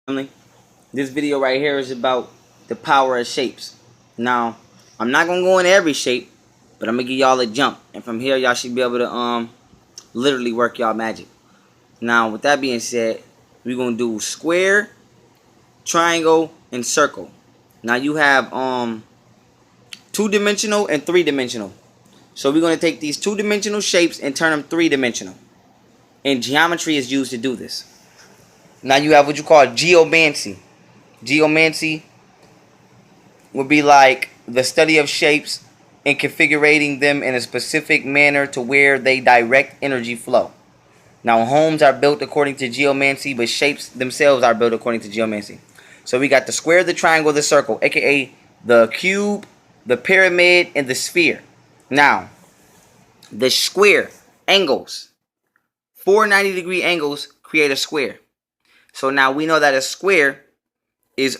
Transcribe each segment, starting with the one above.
family. This video right here is about the power of shapes. Now, I'm not gonna go into every shape, but I'm gonna give y'all a jump, and from here y'all should be able to literally work y'all magic. Now, with that being said, we're gonna do square, triangle, and circle. Now you have two-dimensional and three-dimensional. So we're gonna take these two-dimensional shapes and turn them three-dimensional. And geometry is used to do this. Now you have what you call geomancy. Geomancy would be like the study of shapes and configuring them in a specific manner to where they direct energy flow. Now, homes are built according to geomancy, but shapes themselves are built according to geomancy. So we got the square, the triangle, the circle, aka the cube, the pyramid, and the sphere. Now, the square angles, 490-degree angles create a square. So now we know that a square is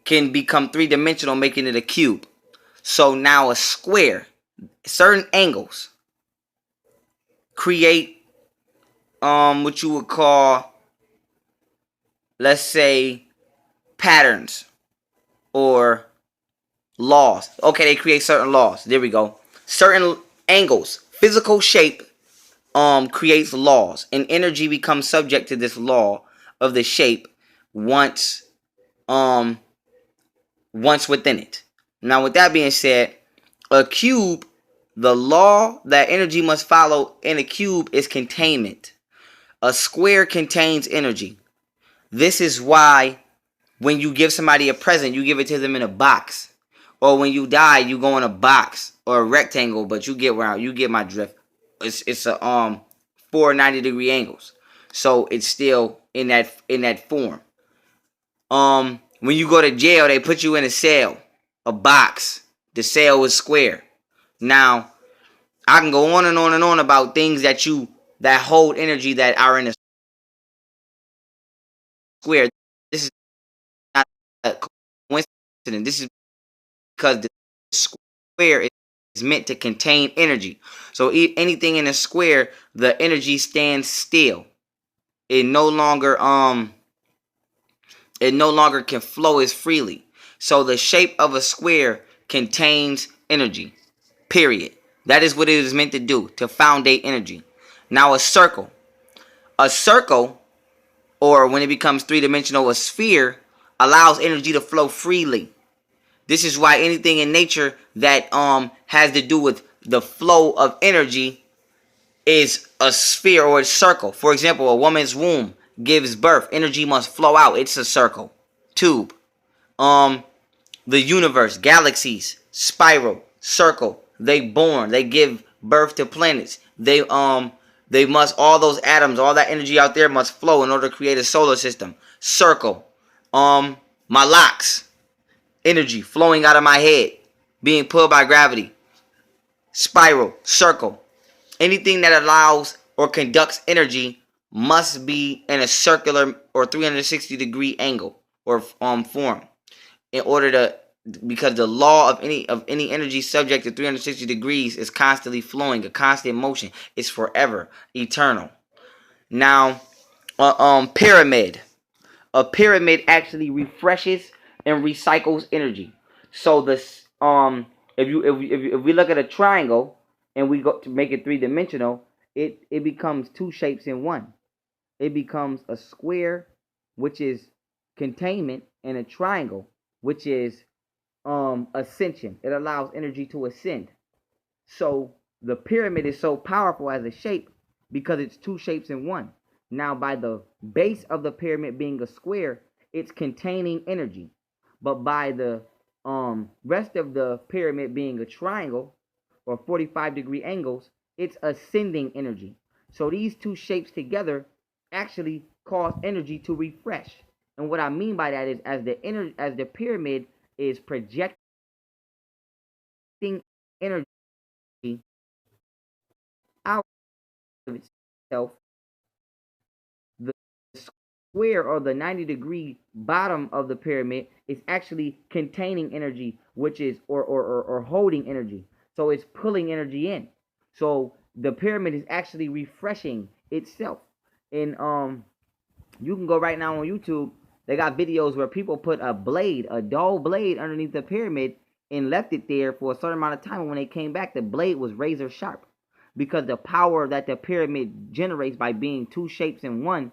can become three-dimensional, making it a cube. So now a square, certain angles create what you would call, let's say, patterns or laws. Okay, they create certain laws. There we go. Certain angles, physical shape creates laws, and energy becomes subject to this law of the shape once within it. Now, with that being said, a cube, the law that energy must follow in a cube is containment. A square contains energy. This is why when you give somebody a present, you give it to them in a box. Or when you die, you go in a box or a rectangle, but you get my drift. It's a 490-degree angles. So it's still in that form. When you go to jail, they put you in a cell, a box. The cell is square. Now, I can go on and on and on about things that hold energy that are in a square. This is not a coincidence. This is because the square is meant to contain energy. So anything in a square, the energy stands still. It no longer can flow as freely. So the shape of a square contains energy. Period. That is what it is meant to do, to foundate energy. Now a circle. A circle, or when it becomes three-dimensional, a sphere, allows energy to flow freely. This is why anything in nature that has to do with the flow of energy is a sphere or a circle. For example, a woman's womb gives birth. Energy must flow out. It's a circle. Tube. The universe, galaxies, spiral, circle. They born. They give birth to planets. They must, all those atoms, all that energy out there must flow in order to create a solar system. Circle. My locks. Energy flowing out of my head, being pulled by gravity. Spiral, circle. Anything that allows or conducts energy must be in a circular or 360-degree angle or form in order to, because the law of any energy subject to 360 degrees is constantly flowing, a constant motion. It's forever, eternal. Now, pyramid. A pyramid actually refreshes and recycles energy. So this if we look at a triangle and we go to make it three-dimensional, it becomes two shapes in one. It becomes a square, which is containment, and a triangle, which is ascension. It allows energy to ascend. So the pyramid is so powerful as a shape because it's two shapes in one. Now, by the base of the pyramid being a square, it's containing energy. But by the rest of the pyramid being a triangle or 45-degree angles, it's ascending energy. So these two shapes together actually cause energy to refresh. And what I mean by that is as the pyramid is projecting energy out of itself, the square or the 90-degree bottom of the pyramid is actually containing energy, which is or holding energy. So it's pulling energy in. So the pyramid is actually refreshing itself. And You can go right now on YouTube. They got videos where people put a blade, a dull blade, underneath the pyramid and left it there for a certain amount of time. And when they came back, the blade was razor sharp because the power that the pyramid generates by being two shapes in one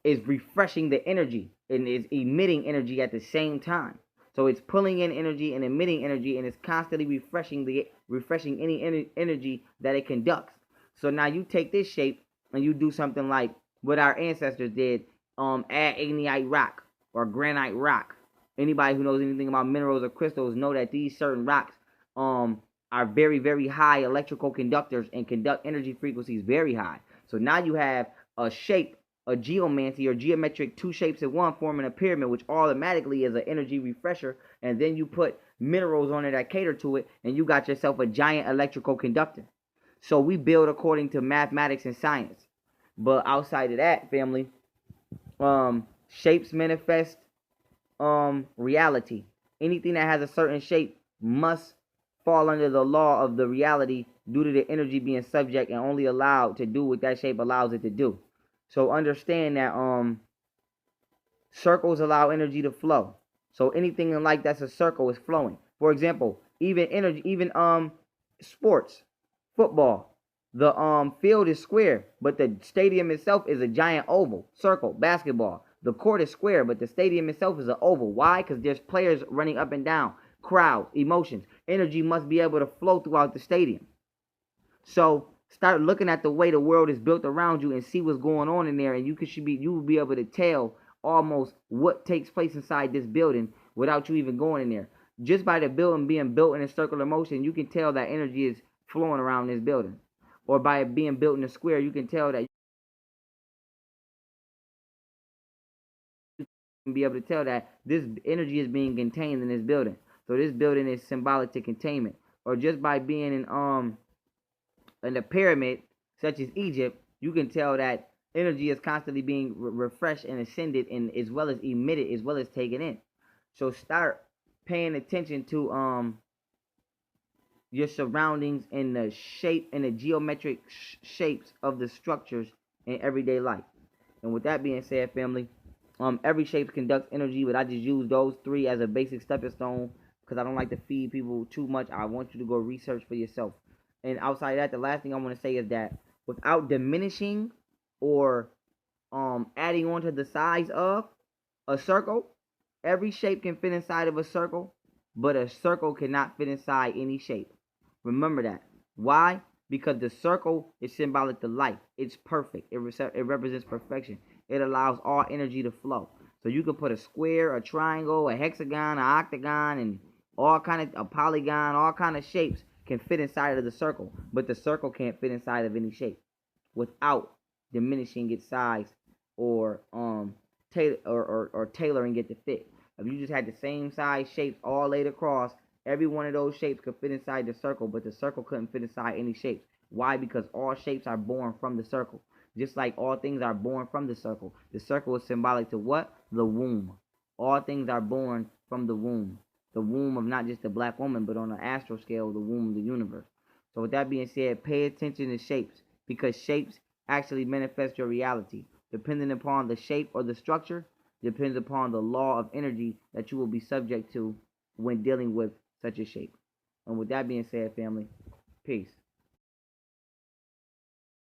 is refreshing the energy and is emitting energy at the same time. So it's pulling in energy and emitting energy, and it's constantly refreshing any energy that it conducts. So now you take this shape and you do something like what our ancestors did, add agnite rock or granite rock. Anybody who knows anything about minerals or crystals know that these certain rocks are very, very high electrical conductors and conduct energy frequencies very high. So now you have a shape, a geomancy or geometric two shapes in one forming a pyramid, which automatically is an energy refresher. And then you put minerals on it that cater to it, and you got yourself a giant electrical conductor. So we build according to mathematics and science. But outside of that, family, shapes manifest reality. Anything that has a certain shape must fall under the law of the reality due to the energy being subject and only allowed to do what that shape allows it to do. So understand that circles allow energy to flow. So anything in life that's a circle is flowing. For example, even energy, even sports, football, the field is square, but the stadium itself is a giant oval, circle. Basketball, the court is square, but the stadium itself is an oval. Why? Because there's players running up and down, crowd, emotions. Energy must be able to flow throughout the stadium. So start looking at the way the world is built around you and see what's going on in there, and you will be able to tell almost what takes place inside this building without you even going in there. Just by the building being built in a circular motion, you can tell that energy is flowing around this building. Or by it being built in a square, you can tell that you can be able to tell that this energy is being contained in this building. So this building is symbolic to containment. Or just by being in a pyramid, such as Egypt, you can tell that energy is constantly being refreshed and ascended, and as well as emitted, as well as taken in. So start paying attention to your surroundings and the shape and the geometric shapes of the structures in everyday life. And with that being said, family, every shape conducts energy, but I just use those three as a basic stepping stone because I don't like to feed people too much. I want you to go research for yourself. And outside of that, the last thing I want to say is that without diminishing or adding on to the size of a circle, every shape can fit inside of a circle, but a circle cannot fit inside any shape. Remember that. Why? Because the circle is symbolic to life. It's perfect. It represents perfection. It allows all energy to flow. So you can put a square, a triangle, a hexagon, an octagon, and all kind of a polygon, all kind of shapes can fit inside of the circle, but the circle can't fit inside of any shape without diminishing its size or tailoring it to fit. If you just had the same size shapes all laid across, every one of those shapes could fit inside the circle, but the circle couldn't fit inside any shapes. Why? Because all shapes are born from the circle. Just like all things are born from the circle. The circle is symbolic to what? The womb. All things are born from the womb. The womb of not just the black woman, but on an astral scale, the womb of the universe. So with that being said, pay attention to shapes, because shapes actually manifest your reality. Depending upon the shape or the structure, depends upon the law of energy that you will be subject to when dealing with such a shape. And with that being said, family, peace.